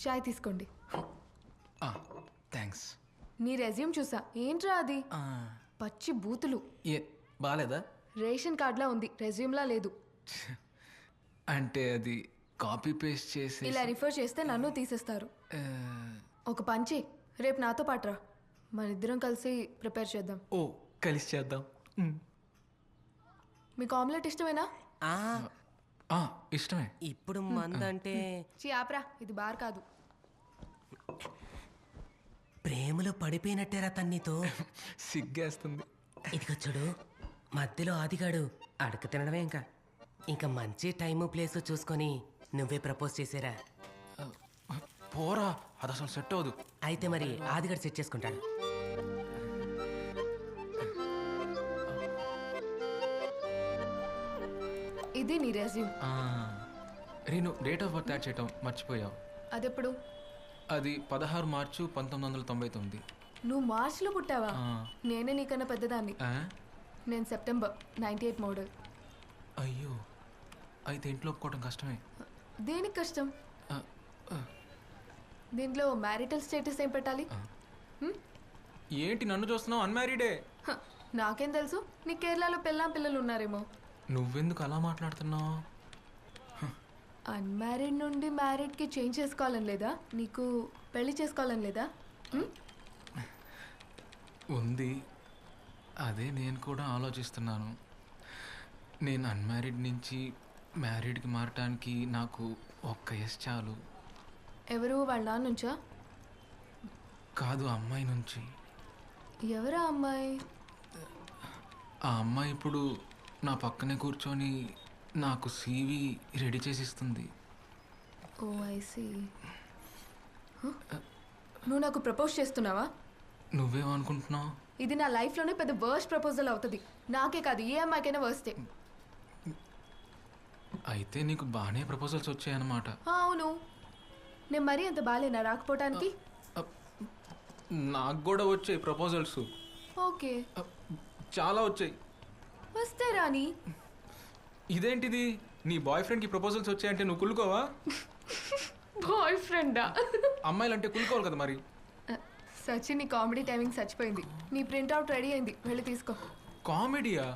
చాయ్ తీసుకోండి. థ్యాంక్స్. నీ రెజ్యూమ్ చూసా. ఏంట్రా అది? పచ్చి బూతులు. ఏ బాగాలేదా? రేషన్ కార్డులా ఉంది, రెజ్యూమ్లా లేదు. అంటే అది కాపీ పేస్ట్ చేసి ఇలా రిఫర్ చేస్తే నన్ను తీసేస్తారు. ఒక పంచి రేపు నాతో పాటురా, మన ఇద్దరం కలిసి ప్రిపేర్ చేద్దాం. ఓ కలిసి చేద్దాం. మీకు ఆమ్లెట్ ఇష్టమేనా? ఇష్టమే. ఇప్పుడు మందంటే ఆపరా, ఇది బార్ కాదు. ప్రేమలో పడిపోయినట్టేరా తన్నితో. సిగ్గేస్తుంది. ఇదిగో చూడు, మధ్యలో ఆదిగాడు అడక తినడమే. ఇంకా మంచి టైము ప్లేస్ చూసుకొని నువ్వే ప్రపోజ్ చేసేరా. పోరా, అది అసలు సెట్ అవ్వదు. అయితే మరి ఆదిగాడు సెట్ చేసుకుంటాడు. ఇది నీ resume. Reenu, date of birth add చేయటం మర్చిపోయావు. అదెప్పుడు? అది 16 మార్చు 1999. నువ్వు మార్చిలో పుట్టావా? నేనే నీకన్నా పెద్దదాన్ని. నేను సెప్టెంబర్ 98 మోడల్. అయ్యో, అయితే ఇంట్లో ఒప్పుకోవడం కష్టమే. దేనికి కష్టం? దీంట్లో మ్యారిటల్ స్టేటస్ ఏం పెట్టాలి? ఏంటి నన్ను చూస్తున్నావు? అన్మ్యారీడే. నాకేం తెలుసు, నీ కేరళలో పిల్లలు ఉన్నారేమో. నువ్వెందుకు అలా మాట్లాడుతున్నావు? అన్మ్యారీడ్ నుండి మ్యారీడ్కి చేంజ్ చేసుకోవాలని లేదా? నీకు పెళ్లి చేసుకోవాలని లేదా? ఉంది, అదే నేను కూడా ఆలోచిస్తున్నాను. నేను అన్మ్యారీడ్ నుంచి మ్యారీడ్కి మారటానికి నాకు ఒక్క ఎస్ చాలు. ఎవరు? వాళ్ళ నాన్న నుంచా? కాదు, అమ్మాయి నుంచి. ఎవరా అమ్మాయి? ఆ అమ్మాయి ఇప్పుడు నా పక్కనే కూర్చొని నాకు సీవీ రెడీ చేసిస్తుంది. Oh I see. నువ్వు నాకు ప్రపోజ్ చేస్తున్నావా? నువ్వేమనుకుంటున్నావు? ఇది నా లైఫ్లోనే పెద్ద వర్స్ట్ ప్రపోజల్ అవుతుంది. నాకే కాదు, ఏ అమ్మాయికైనా వర్స్టే. అయితే నీకు బాగానే ప్రపోజల్స్ వచ్చాయన్నమాట. అవును, నేను మరీ అంత బాగాలేనా రాకపోవటానికి? నాకు కూడా వచ్చాయి ప్రపోజల్స్. ఓకే, చాలా వచ్చాయి. వస్తే రాని. ఇదేంటిది, నీ బాయ్ ఫ్రెండ్కి ప్రపోజల్స్ వచ్చాయంటే నువ్వు కులుకోవా? బాయ్ ఫ్రెండా? అమ్మాయిలు అంటే కులుకోవాలి కదా మరి. సచిన్, నీ కామెడీ టైమింగ్ చచ్చిపోయింది. నీ ప్రింట్అవుట్ రెడీ అయింది, వెళ్ళి తీసుకో. కామెడీయా?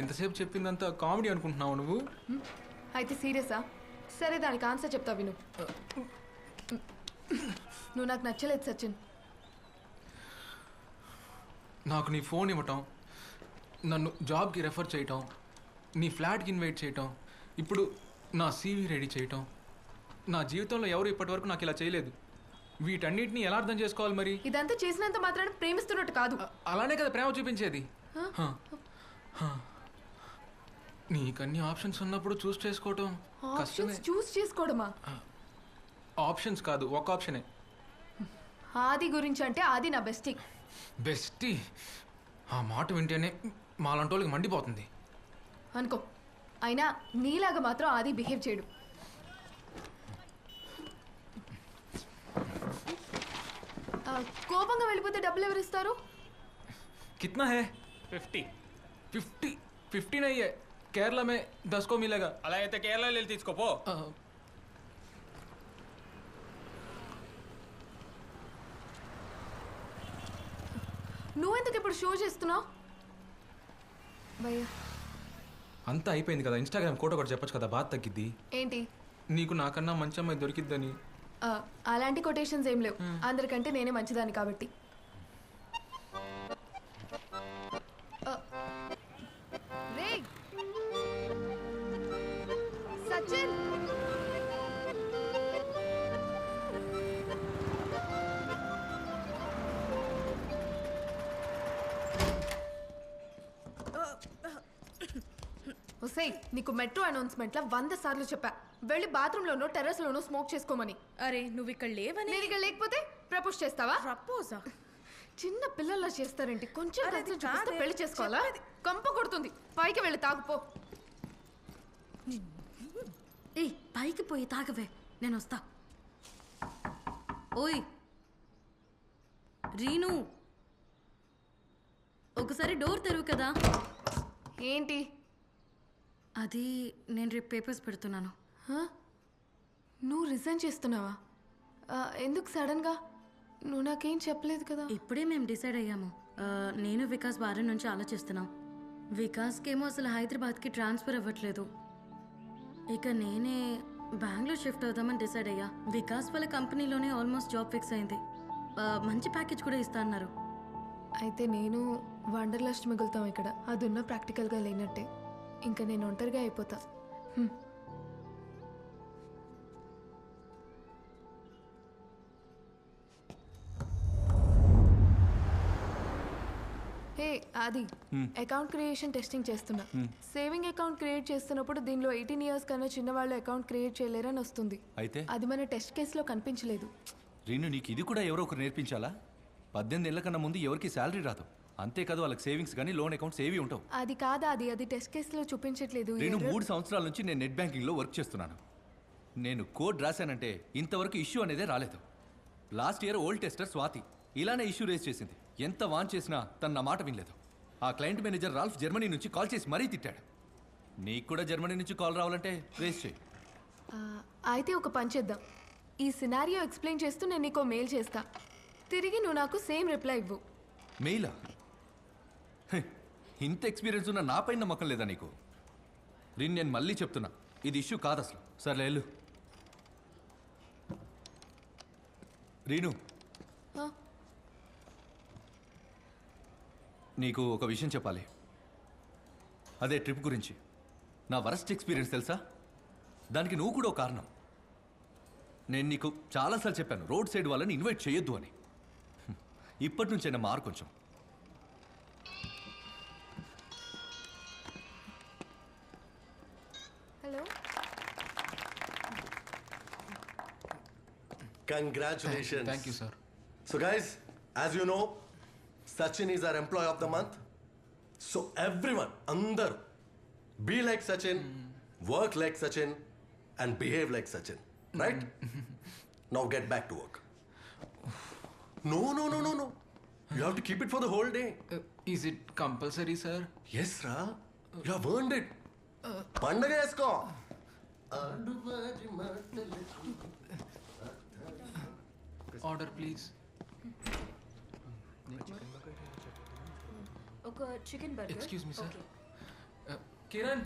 ఇంతసేపు చెప్పిందంతా కామెడీ అనుకుంటున్నావు నువ్వు? అయితే సీరియసా? సరే, దానికి ఆన్సర్ చెప్తా విను. నువ్వు నాకు నచ్చలేదు సచిన్. నాకు నీ ఫోన్ ఇవ్వటం, నన్ను జాబ్కి రెఫర్ చేయటం, నీ ఫ్లాట్కి ఇన్వైట్ చేయటం, ఇప్పుడు నా సీవీ రెడీ చేయటం, నా జీవితంలో ఎవరు ఇప్పటివరకు నాకు ఇలా చేయలేదు. వీటన్నిటిని ఎలా అర్థం చేసుకోవాలి మరి? ఇదంతా చేసినంత మాత్రాన ప్రేమిస్తున్నట్టు కాదు. అలానే కదా ప్రేమ చూపించేది. నీకన్నీ ఆప్షన్స్ ఉన్నప్పుడు చూస్ చేసుకోవటం కష్టమే. చూస్ చేసుకోవడమా? ఆప్షన్స్ కాదు, ఒక ఆప్షనే. ఆది గురించి అంటే ఆది నా బెస్టీ. బెస్టీ? ఆ మాట వింటేనే మాలాంటి వాళ్ళకి మండిపోతుంది అనుకో. అయినా నీలాగా మాత్రం ఆది బిహేవ్ చేయడు. కోపంగా వెళ్ళిపోతే డబ్బులు ఎవరు ఇస్తారు? కిतना है? 50. 15 नहीं है, केरला में 10 को मिलेगा. అలా అయితే కేరళ వెళ్ళి తీసుకోపో. నువ్వెందుకు ఇప్పుడు షో చేస్తున్నావు? భయ్యా, అంతా అయిపోయింది కదా. ఇన్స్టాగ్రామ్ కోట కూడా చెప్పొచ్చు కదా, బాధ తగ్గిద్ది. ఏంటి? నీకు నాకన్నా మంచి అమ్మాయి దొరికిద్దని. అలాంటి కొటేషన్స్ ఏం లేవు. అందరికంటే నేనే మంచిదాన్ని కాబట్టి. సచిన్, ఒసేయ్, నీకు మెట్రో అనౌన్స్మెంట్ల 100 సార్లు చెప్పా, వెళ్ళి బాత్రూంలోనో టెర్రస్లోనో స్మోక్ చేసుకోమని. అరే, నువ్వు ఇక్కడ లేవని. నేను ఇక్కడ లేకపోతే ప్రపోజ్ చేస్తావా? ప్రపోజా? చిన్న పిల్లల్లా చేస్తారేంటి? కొంచెం కష్టం చూపిస్తే పెళ్లి చేసుకోవాలా? కంప కొడుతుంది. పైకి వెళ్ళి తాగుపో. ఏయ్, పైకి పోయి తాగవే, నేను వస్తా. ఓయ్ రీను, ఒకసారి డోర్ తెరువు కదా. ఏంటి అది? నేను రేపు పేపర్స్ పెడుతున్నాను. నువ్వు నువ్వు రిజైన్ చేస్తున్నావా? ఎందుకు సడన్గా? నువ్వు నాకేం చెప్పలేదు కదా. ఇప్పుడే మేము డిసైడ్ అయ్యాము. నేను వికాస్ వారం నుంచి ఆలోచిస్తున్నాం. వికాస్కేమో అసలు హైదరాబాద్కి ట్రాన్స్ఫర్ అవ్వట్లేదు. ఇక నేనే బెంగళూరు షిఫ్ట్ అవుదామని డిసైడ్ అయ్యా. వికాస్ వాళ్ళ కంపెనీలోనే ఆల్మోస్ట్ జాబ్ ఫిక్స్ అయింది. మంచి ప్యాకేజ్ కూడా ఇస్తా అన్నారు. అయితే నేను వండర్లస్ట్ మిగులుతాం ఇక్కడ. అది ఉన్న ప్రాక్టికల్గా లేనట్టే. ఇంకా నేను ఒంటరిగా అయిపోతా. హే ఆది, అకౌంట్ క్రియేషన్ టెస్టింగ్ చేస్తున్నా. సేవింగ్ అకౌంట్ క్రియేట్ చేస్తున్నప్పుడు దీనిలో 18 years కన్నా చిన్నవాళ్ళు అకౌంట్ క్రియేట్ చేయలేరని వస్తుంది. అయితే అది మన టెస్ట్ కేసులో కనిపించలేదు. రీను, నీకు ఇది కూడా ఎవరో ఒకరు నేర్పించాలా? 18 ఏళ్ల కన్నా ముందు ఎవరికి శాలరీ రాదు. అంతేకాదు వాళ్ళకి సేవింగ్స్ కానీ లోన్ అకౌంట్స్ ఏవి ఉంటావు. అది కాదా అది టెస్ట్ కేసులో చూపించట్లేదు. నేను 3 సంవత్సరాల నుంచి నేను నెట్ బ్యాంకింగ్లో వర్క్ చేస్తున్నాను. నేను కోడ్ రాశానంటే ఇంతవరకు ఇష్యూ అనేదే రాలేదు. Last year old tester Swathi ఇలానే ఇష్యూ రేస్ చేసింది. ఎంత వాన్ చేసినా తను నా మాట వినలేదు. ఆ క్లయింట్ మేనేజర్ రాల్ఫ్ జర్మనీ నుంచి కాల్ చేసి మరీ తిట్టాడు. నీకు కూడా జర్మనీ నుంచి కాల్ రావాలంటే రేస్ చేయి. అయితే ఒక పని చేద్దాం. ఈ సినారియో ఎక్స్ప్లెయిన్ చేస్తూ నేను నీకు మెయిల్ చేస్తా. తిరిగి నువ్వు నాకు సేమ్ రిప్లై ఇవ్వు. మెయిలా? ఇంత ఎక్స్పీరియన్స్ ఉన్న నా పైన నమ్మకం లేదా నీకు? నేను మళ్ళీ చెప్తున్నా, ఇది ఇష్యూ కాదు అసలు. సర్లే వెళ్ళు. రీను, నీకు ఒక విషయం చెప్పాలి. అదే ట్రిప్ గురించి. నా వరస్ట్ ఎక్స్పీరియన్స్ తెలుసా? దానికి నువ్వు కూడా ఒక కారణం. నేను నీకు చాలాసార్లు చెప్పాను రోడ్ సైడ్ వాళ్ళని ఇన్వైట్ చేయొద్దు అని. ఇప్పటి నుంచైనా మారు కొంచెం. Hello. Congratulations. Thank you sir. So guys, as you know, Sachin is our employee of the month. So everyone, andar, be like Sachin, work like Sachin, and behave like Sachin. Right? Now get back to work. No. You have to keep it for the whole day. Is it compulsory sir? Yes, Ra. You have earned it. పండగ చేసుకో. Order please. ఒక chicken burger. Excuse me sir. Kiran,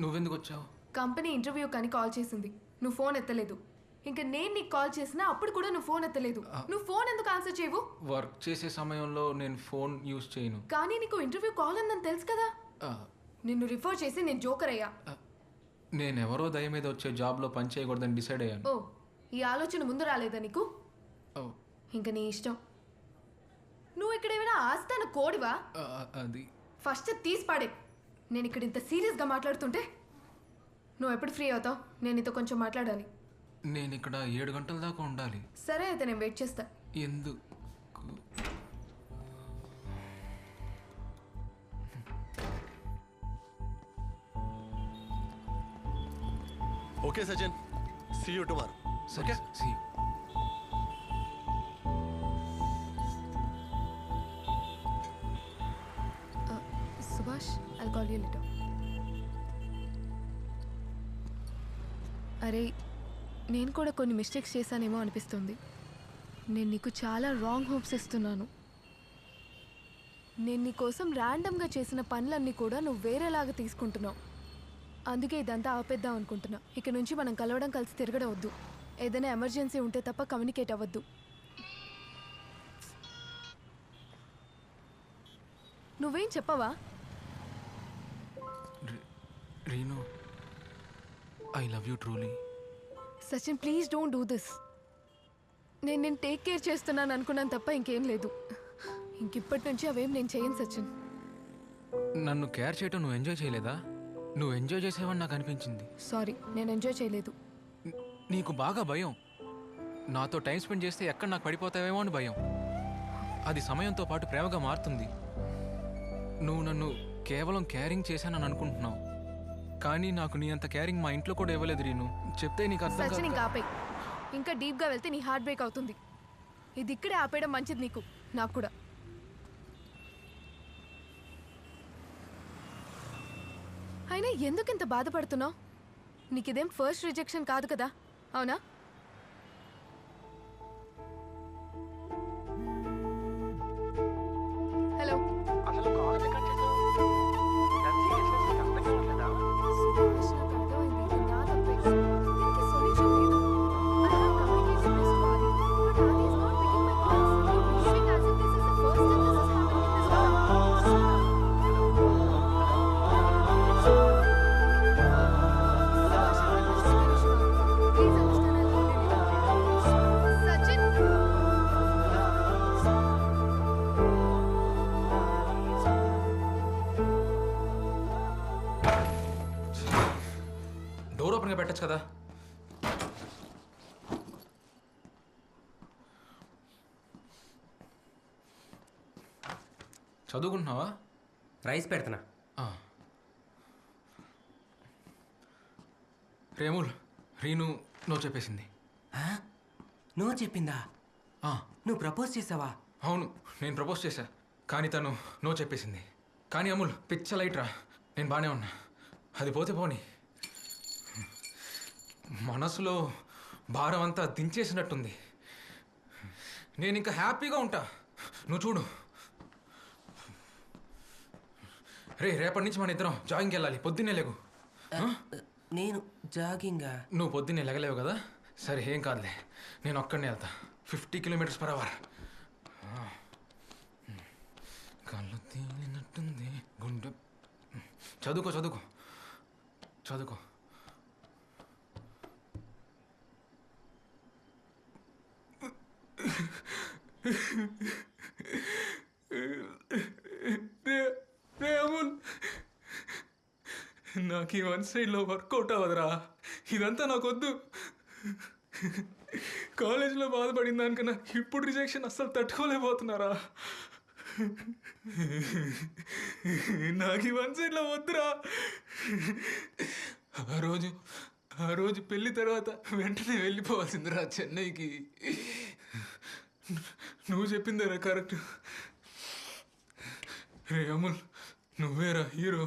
నువ్వెందుకు వచ్చావు? Company interview కానీ call చేసింది, నువ్వు phone ఎత్తలేదు. ఇంకా నేను నీకు కాల్ చేసినా అప్పుడు కూడా నువ్వు ఫోన్ ఎత్తలేదు. నువ్వు ఫోన్ ఎందుకు ఆన్సర్ చేయవు? వర్క్ చేసే సమయంలో నేను ఫోన్ యూజ్ చేయను. కానీ నీకు ఇంటర్వ్యూ కాల్ ఉందని తెలుసు కదా. నిన్ను రిఫర్ చేసి నేను జోకర్ అయ్యా. నేను ఎవరో దయ మీద వచ్చే జాబ్లో పని చేయకూడదని డిసైడ్ అయ్యాను. ఓ, ఈ ఆలోచన ముందు రాలేదా నీకు? ఇంకా నీ ఇష్టం. నువ్వు ఇక్కడ ఏమైనా ఆస్తాన కోడివా? అది ఫస్ట్ తీసి పాడే. నేను ఇక్కడ ఇంత సీరియస్గా మాట్లాడుతుంటే నువ్వు ఎప్పుడు ఫ్రీ అవుతావు? నేను నీతో కొంచెం మాట్లాడాలి. నేను ఇక్కడ 7 గంటల దాకా ఉండాలి. సరే అయితే నేను వెయిట్ చేస్తా. ఎందుకు? Okay, Sachin. See you tomorrow. సరే, see you. Subhash, I'll call you later. అరే, నేను కూడా కొన్ని మిస్టేక్స్ చేశానేమో అనిపిస్తుంది. నేను నీకు చాలా రాంగ్ హోప్స్ ఇస్తున్నాను. నేను నీ కోసం ర్యాండమ్గా చేసిన పనులన్నీ కూడా నువ్వు వేరేలాగా తీసుకుంటున్నావు. అందుకే ఇదంతా ఆపేద్దాం అనుకుంటున్నా. ఇక నుంచి మనం కలవడం, కలిసి తిరగడం వద్దు. ఏదైనా ఎమర్జెన్సీ ఉంటే తప్ప కమ్యూనికేట్ అవ్వద్దు. నువ్వేం చెప్పవా? Reenu, I love you truly. Sachin, please don't do this. నేను టేక్ కేర్ చేస్తున్నాను అనుకున్నాను తప్ప ఇంకేం లేదు. ఇంకిప్పటి నుంచి అవేం నేను చేయను సచిన్. నన్ను కేర్ చేయటం నువ్వు ఎంజాయ్ చేయలేదా? నువ్వు ఎంజాయ్ చేసేవని నాకు అనిపించింది. సారీ, నేను ఎంజాయ్ చేయలేదు. నీకు బాగా భయం. నాతో టైం స్పెండ్ చేస్తే ఎక్కడ నాకు పడిపోతావేమో అని భయం. అది సమయంతో పాటు ప్రేమగా మారుతుంది. నువ్వు నన్ను కేవలం కేరింగ్ చేశానని అనుకుంటున్నావు, కానీ నాకు నీ అంత కేరింగ్ మా ఇంట్లో కూడా ఇవ్వలేదు రీను. చెప్తే నీకు అర్థం కాదు. సచిన్, ఇంకా ఆపే. ఇంకా డీప్గా వెళ్తే నీ హార్ట్ బ్రేక్ అవుతుంది. ఇది ఇక్కడే ఆపేయడం మంచిది నీకు, నాకు కూడా. అయినా ఎందుకు ఇంత బాధపడుతున్నావు? నీకిదేం ఫస్ట్ రిజెక్షన్ కాదు కదా, అవునా? హలో, అసలు కాల్ కట్ చేసావు? దాని సీరియస్నెస్ నీకు అర్థం కావట్లేదా? సుభాష్, నాకు అర్థమైంది. ఇది నా తప్పే. దీనికి సొల్యూషన్ లేదు. I have communicated this to Adi, but Adi is not picking my calls. He's behaving as if this is the first time this has happened in his life. Subash, I must finish now. Please understand, I'll call you later. Sachin. Door ఓపెన్గా పెట్టచ్చు కదా. చదువుకుంటున్నావా? Rice పెడుతున్నా. ఆ. రేముల్, రీను నువ్వు చెప్పేసింది. ఆ? నువ్వు చెప్పిందా? ఆ, నువ్వు ప్రపోజ్ చేసావా? అవును, నేను ప్రపోజ్ చేశా, కానీ తను నో చెప్పేసింది. కానీ అమూల్ పిచ్చ లైట్ రా, నేను బాగానే ఉన్నా. అది పోతే పోని, మనసులో భారం అంతా దించేసినట్టుంది. నేను ఇంకా హ్యాపీగా ఉంటా, నువ్వు చూడు. రేపటి నుంచి మన ఇద్దరం జాగింగ్కి వెళ్ళాలి, పొద్దున్నే లేగు. నేను జాగింగా? నువ్వు పొద్దున్నే లెగలేవు కదా, సరే ఏం కాదులే, నేను ఒక్కడనే వెళ్తా. 50 km/h. కళ్ళు తీలినట్టుంది గుండె. చదువుకో చదువుకో చదువుకో. రే అమూల్, నాకు ఈ వన్ సైడ్లో వర్కౌట్ అవ్వదురా. ఇదంతా నాకొద్దు. కాలేజీలో బాధపడిన దానికన్నా ఇప్పుడు రిజెక్షన్ అస్సలు తట్టుకోలేకపోతున్నారా. నాకు ఈ వన్ సైడ్లో వద్దురా. ఆ రోజు పెళ్లి తర్వాత వెంటనే వెళ్ళిపోవాల్సిందిరా చెన్నైకి. నువ్వు చెప్పిందేరా కరెక్ట్. రే అమూల్, నువ్వేరా హీరో.